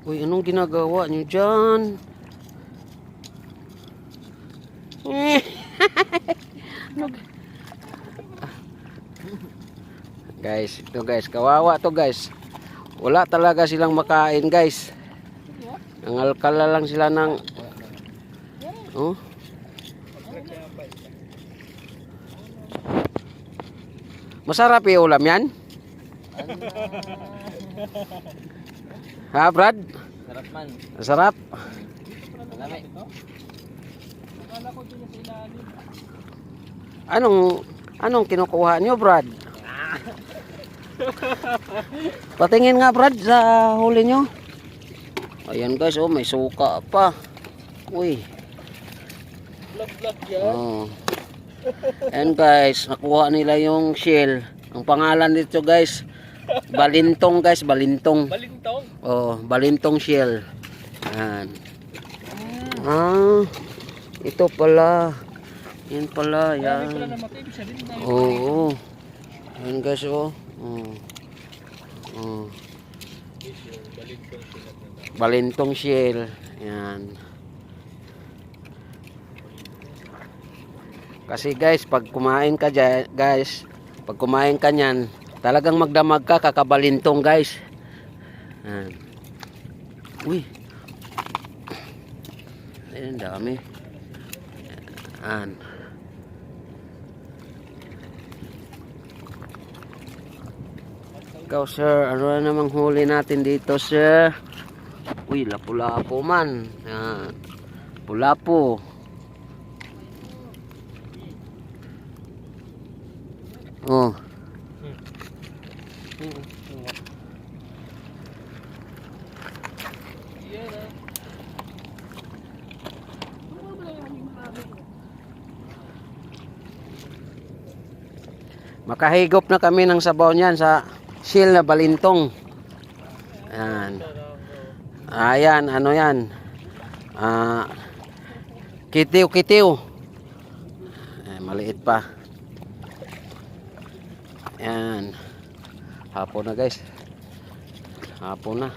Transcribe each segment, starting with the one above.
Uy, anong ginagawa nyo dyan? Guys, ito guys, kawawa to guys. Wala talaga silang makain guys. Nangalkala lang sila ng oh. Masarap yung ulam yan? Ha, Brad? Sarap man. Masarap? Lami. Anong kinukuha nyo, Brad? Patingin nga, Brad, sa huli nyo. Ayan guys, oh, may suka pa. Uy. Vlog yan. Oh. Ayan guys, nakuha nila yung shell. Ang pangalan dito guys, balintong guys, balintong. Balintong? Oh, balintong shell. Ayan. Ah, ito pala. Yan pala, yan. Pala namatay, bisa din na. Oo. Ayan guys, oh. Oh. Oh. Balintong shell. Yan. Kasi guys, pag kumain ka dyan, guys, pag kumain ka nyan, talagang magdamag ka, kakabalintong guys. Yan. Uy. Ayan, dami. Yan. Ikaw sir, ano na namang huli natin dito sir? Uy, lapu-lapu man. Yan. Lapu-lapu. Oh. Makahigop na kami ng sabaw niyan sa shell na balintong. Ayan. Ayan, ano yan? Kitiw-kitiw. Maliit pa. Ayan. Hapon na guys. Hapon na.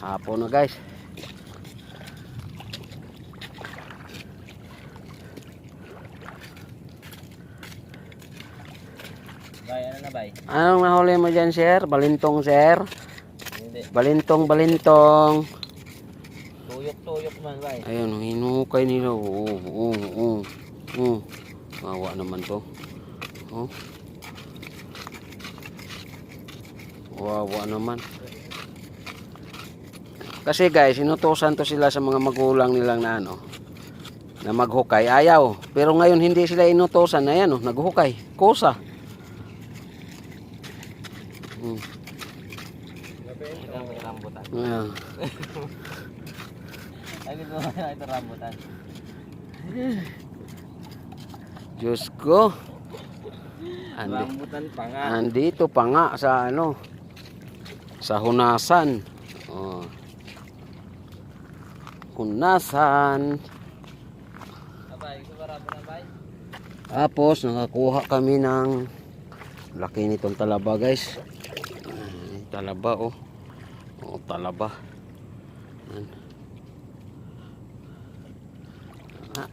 Hapon na guys. Bay, ano na bay? Anong nahuli mo dyan sir? Balintong sir? Hindi. Balintong, balintong. Tuyok-tuyok man bay. Ayun, hinukay nila. Mawa naman to. Oh. Wawa naman. Kasi guys, inutusan to sila sa mga magulang nilang na ano, na maghukay. Ayaw. Pero ngayon hindi sila inutusan. Ayan, oh, naghukay. Kusa. Ito rambutan. Ayan. Ay, ito rambutan. Diyos ko. Rambutan pa nga. Andito pa nga sa ano, sa hunasan. Oh. Hunasan. Abay, ito ba rambutan bay? Tapos nakakuha kami ng laki nitong talaba guys. Talaba oh. Oh, talaba.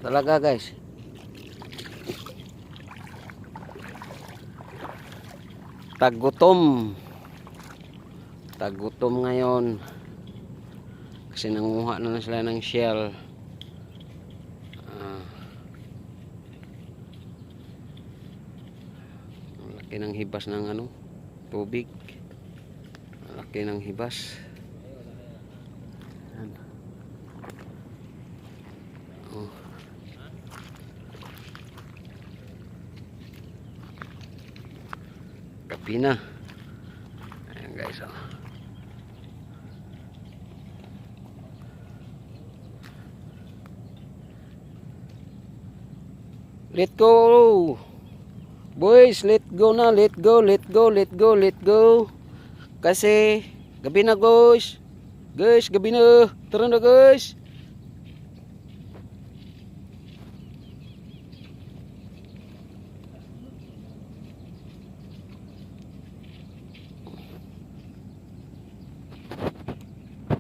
Talaga guys. Tagutom. Tagutom ngayon. Kasi nanguha na sila ng shell. Laki ng hibas ng ano, tubig. Laki ng hibas. Oh. Gabi na. Ayan guys, oh. Let go. Boys, let go na, let go, let go, let go, let go. Kasi gabi na guys. Guys, gabi na. Tara na guys.